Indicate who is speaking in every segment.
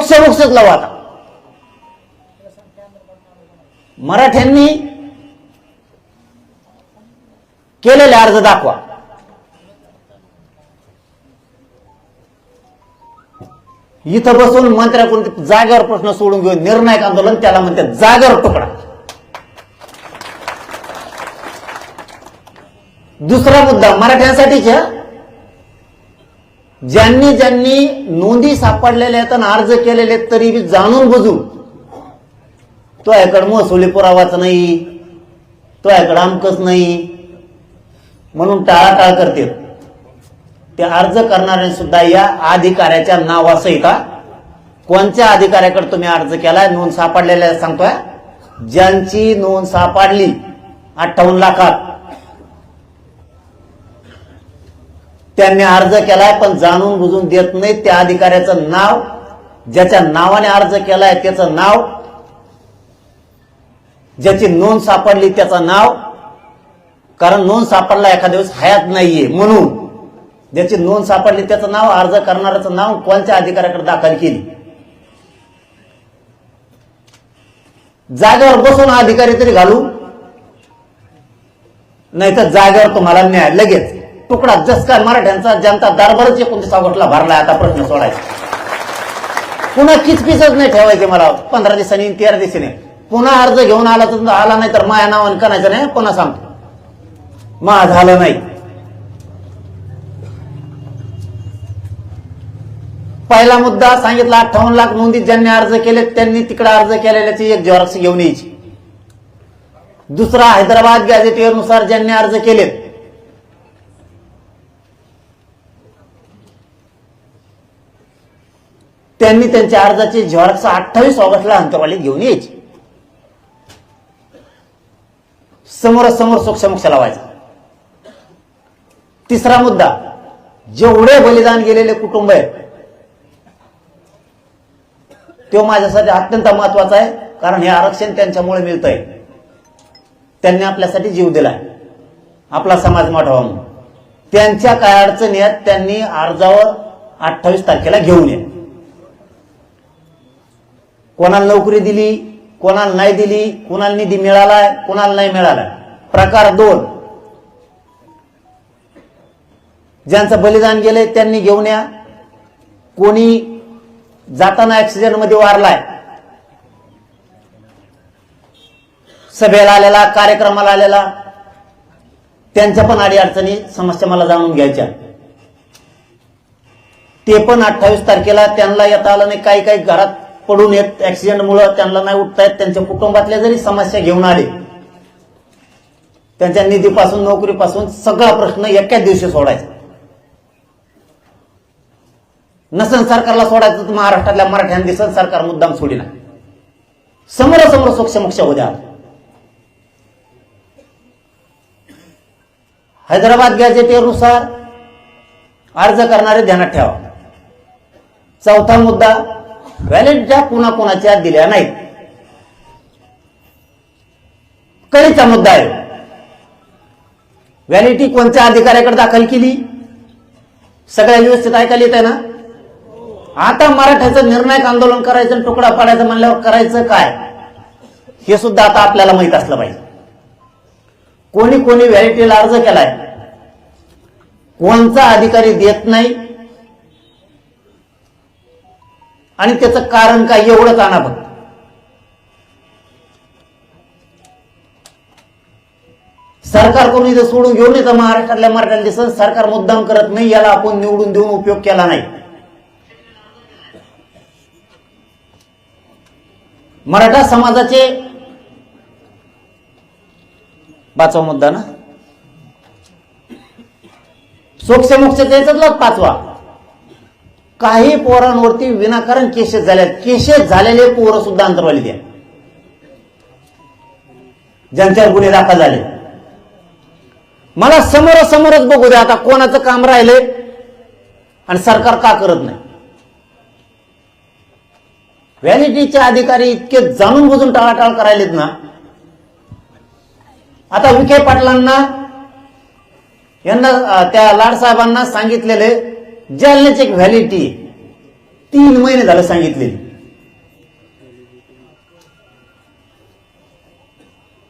Speaker 1: सोक्ष लावा. आता मराठ्यांनी केलेले अर्ज दाखवा. इथं बसून मंत्र्याकडून जागेवर प्रश्न सोडून घेऊन निर्णायक आंदोलन, त्याला म्हणतात जागेवर तुकडा. दुसरा मुद्दा मराठ्यांसाठीच्या, ज्यांनी ज्यांनी नोंदी सापडलेल्या आहेत आणि अर्ज केलेले आहेत तरी बी जाणून बुजून तो याकडे महसुली पुरावाच नाही, तो याकडे अमकच नाही म्हणून टाळाटाळ करते. ते अर्ज करणारे सुद्धा या अधिकाऱ्याच्या नावासहित, कोणत्या अधिकाऱ्याकडे तुम्ही अर्ज केलाय, नोंद सापडलेल्या सांगतोय, ज्यांची नोंद सापडली 58 लाखात त्यांनी अर्ज केलाय पण जाणून बुजून देत नाही. त्या अधिकाऱ्याचं नाव, ज्याच्या नावाने अर्ज केलाय त्याचं नाव, ज्याची नोंद सापडली त्याचं नाव, कारण नोंद सापडला एखाद्या दिवस हयात नाहीये म्हणून ज्याची नोंद सापडली त्याचं नाव, अर्ज करणाऱ्याचं नाव, कोणत्या अधिकाऱ्याकडे दाखल केली. जागेवर बसून अधिकारी तरी घालू, नाही तर जागेवर तुम्हाला न्याय लगेच तुकडा. जस काय मराठ्यांचा जनता दरबारच 29 ऑगस्टला भरलाय. आता प्रश्न सोडायचा, पुन्हा किचपिचच नाही ठेवायचे. मला 15 दिवसांनी 13 दिवसांनी पुन्हा अर्ज घेऊन आला तर आला, नाही तर माया नावाने करायचं नाही. पुन्हा सांगतो मा झालं नाही. पहिला मुद्दा सांगितला, 58 लाख नोंदी ज्यांनी अर्ज केले त्यांनी तिकडे अर्ज केलेल्याची एक झेरॉक्स घेऊन यायची. दुसरा, हैदराबाद गॅझेटियरनुसार ज्यांनी अर्ज केलेत त्यांनी त्यांच्या अर्जाची झेरॉक्स 28 ऑगस्टला अंतरवालीत घेऊन यायची. समोरासमोर सोक्षमोक्ष लावायचा. तिसरा मुद्दा, जेवढे बलिदान गेलेले कुटुंब आहेत तो माझ्यासाठी अत्यंत महत्वाचा आहे, कारण हे आरक्षण त्यांच्यामुळे मिळतंय. त्यांनी आपल्यासाठी जीव दिलाय, आपला समाज मोठा व्हावा म्हणून. त्यांच्या काय अडचणी आहेत त्यांनी अर्जावर 28 तारखेला घेऊन ये. कोणाला नोकरी दिली, कोणाला नाही दिली, कोणाला निधी मिळालाय, कोणाला नाही मिळालाय. प्रकार 2, ज्यांचं बलिदान गेलंय त्यांनी घेऊन या. कोणी जाताना ऍक्सिडेंट मध्ये वारलाय, सभेला आलेला, कार्यक्रमाला आलेला, त्यांच्या पण अडीअडचणी समस्या मला जाणून घ्यायच्या. ते पण 28 तारखेला त्यांना येता आलं नाही. काही काही घरात पडून येत ऍक्सिडेंटमुळे त्यांना नाही उठता येत. त्यांच्या कुटुंबातल्या जरी समस्या घेऊन आले, त्यांच्या निधीपासून, नोकरीपासून सगळा प्रश्न एकाच दिवशी सोडायचा. नसन सरकारला सोडायचं तर महाराष्ट्रातल्या मराठ्यांनी दिसत सरकार मुद्दाम सोडीना. समोरासमोर सोक्षमोक्ष होऊ द्या. हैदराबाद गॅझेटियरनुसार अर्ज करणारे ध्यानात ठेवा. चौथा मुद्दा, व्हॅलिडिटी कुणाकुणाच्या दिल्या नाहीत. कळीचा मुद्दा आहे. व्हॅलिडिटी कोणत्या अधिकाऱ्याकडे दाखल केली, सगळ्या व्यवस्थित ऐकायला येत आहे ना. आता मराठ्याचं निर्णायक आंदोलन करायचं, तुकडा पाडायचं म्हणल्यावर करायचं काय हे सुद्धा आता आपल्याला माहित असलं पाहिजे. कोणी कोणी व्हॅलिडिटीला अर्ज केलाय, कोणचा अधिकारी देत नाही आणि त्याचं कारण काय एवढंच आणा फक्त. सरकार कोणी इथं सोडून घेऊन येतं महाराष्ट्रातल्या मराठ्याला दिसत सरकार मुद्दाम करत नाही. याला आपण निवडून देऊन उपयोग केला नाही. मराठा समाजाचे 5वा मुद्दा ना, सोक्षमोक्षाचा याच्यातलाच 5वा, काही पोरांवरती विनाकारण केसेस झाल्यात. केसेस झालेले पोरं सुद्धा अंतरवाली द्या, ज्यांच्यावर गुन्हे दाखल झाले. मला समोरासमोरच बघू द्या आता कोणाचं काम राहिलंय आणि सरकार का करत नाही. व्हॅलिडिटीचे अधिकारी इतके जाणून बुजून टाळाटाळ करायलेत ना. आता विखे पाटलांना, यांना, त्या लाडसाहेबांना सांगितलेले जालन्याची एक व्हॅलिडिटी 3 महिने झालं सांगितलेली.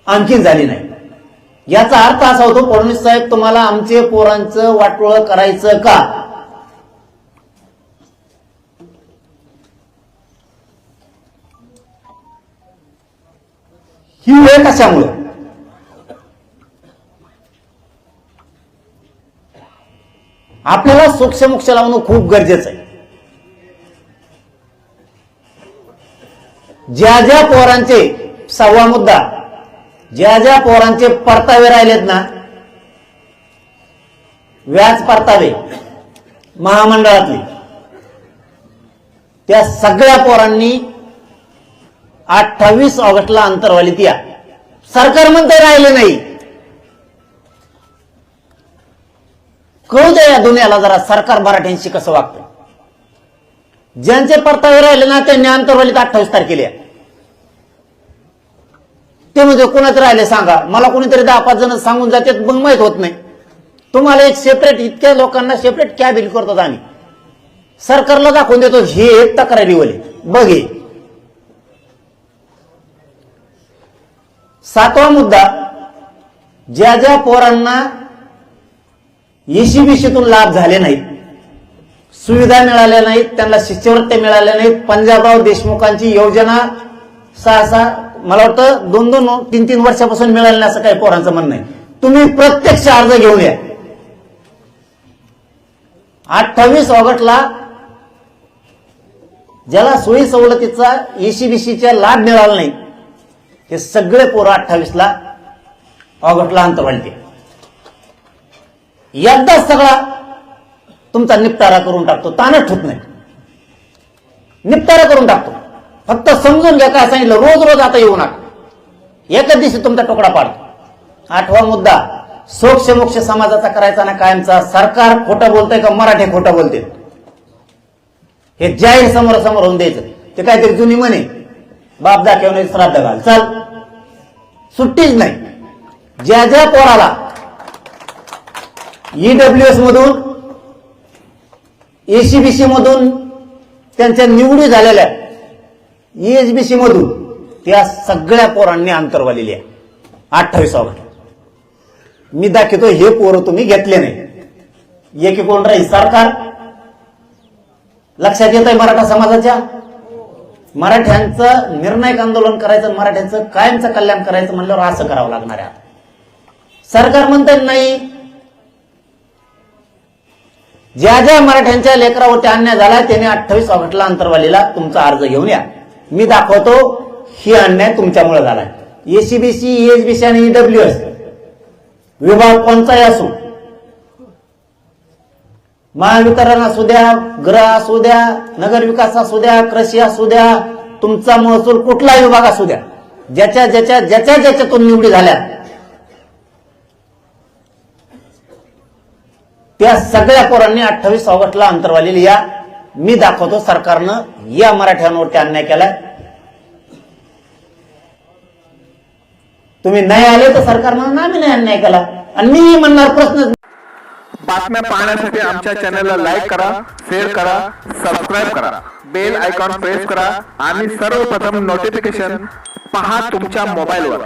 Speaker 1: आणखीन झाली नाही. याचा अर्थ असा होतो, फडणवीस साहेब तुम्हाला आमचे पोरांचं वाटोळं करायचं का? ही वेळ कशामुळे? आपल्याला सूक्ष्ममुक्ष लावणं खूप गरजेचं आहे. ज्या ज्या पोरांचे, सहावा मुद्दा, ज्या ज्या पोरांचे परतावे राहिलेत ना, व्याज परतावे महामंडळातले, त्या सगळ्या पोरांनी 28 ऑगस्टला अंतरवालीत या. सरकार म्हणते राहिले नाही. कळू द्या या दुनियाला जरा सरकार मराठ्यांशी कसं वागतं. ज्यांचे परतावे राहिले ना त्यांनी अंतरवालीत 28 तारखेला या. ते म्हणजे कोणाचे राहिले सांगा मला. कोणीतरी 10-5 जण सांगून जातात, मग माहित होत नाही. तुम्हाला एक सेपरेट, इतक्या लोकांना सेपरेट कॅबिन करतो आम्ही. सरकारला दाखवून देतो हे एक तक्रारीवाले बघ. हे 7वा मुद्दा, ज्या ज्या पोरांना ECBCतून लाभ झाले नाहीत, सुविधा मिळाल्या नाहीत, त्यांना शिष्यवृत्त्या मिळाल्या नाहीत, पंजाबराव देशमुखांची योजना 6 मला वाटतं 2-2, 3-3 वर्षापासून मिळाले नाही असं काही पोरांचं म्हणणं आहे. तुम्ही प्रत्यक्ष अर्ज घेऊन या. 28 ऑगस्टला ज्याला सोयी सवलतीचा ECBCचा लाभ मिळाला नाही, हे सगळे पोरं 28 ऑगस्टला अंतरवालीत. एकदाच सगळा तुमचा निपटारा करून टाकतो. ताणच ठेवत नाही, निपटारा करून टाकतो. फक्त समजून घ्या काय सांगितलं. रोज रोज आता येऊ नका, एकाच दिवशी तुमचा तुकडा पाडतो. 8वा मुद्दा, सोक्ष समाजाचा करायचा ना कायमचा. सरकार खोटं बोलतंय का मराठी खोटं बोलते हे जाहीर समोरासमोर होऊन द्यायचं. ते काहीतरी जुनी म्हणे, बाप दाखवणे श्राद्ध घाल, चाल, सुट्टीच नाही. ज्या ज्या पोराला EWS मधून, ECBC मधून त्यांच्या निवडी झालेल्या, EHBC मधून, त्या सगळ्या पोरांनी अंतरवालेली आहे 28 ऑगस्ट. मी दाखवतो हे पोरं तुम्ही घेतले नाही. एक कोण राहील सरकार. लक्षात येत आहे मराठा समाजाच्या? मराठ्यांचं निर्णायक आंदोलन करायचं, मराठ्यांचं कायमचं कल्याण करायचं म्हणल्यावर असं करावं लागणार आहे. सरकार म्हणतात नाही. ज्या ज्या मराठ्यांच्या लेकरावरती अन्याय झाला त्यांनी 28 ऑगस्टला अंतरवालीला तुमचा अर्ज घेऊन या. मी दाखवतो ही अन्याय तुमच्यामुळे झालाय. ECBC, EHBC आणि EWS विभाग कोणताही असो, महावितरण असू द्या, गृह असू द्या, नगर विकास असू द्या, कृषी असू द्या, तुमचा महसूल कुठला विभाग असू द्या, ज्याच्या ज्याच्यातून निवडी झाल्या त्या सगळ्या पोरांनी 28 ऑगस्टला अंतरवालीला या. मी दाखवतो सरकारनं या मराठ्यांवरती अन्याय केलाय. तुम्ही नाही आले तर सरकार म्हणून आम्ही नाही अन्याय केला. आणि मी म्हणणार प्रश्न.
Speaker 2: बातम्या पाहण्यासाठी आमच्या चॅनलला लाईक करा, शेअर करा, सबस्क्राईब करा, बेल आयकॉन प्रेस करा आणि सर्वप्रथम नोटिफिकेशन पहा तुमच्या मोबाईलवर.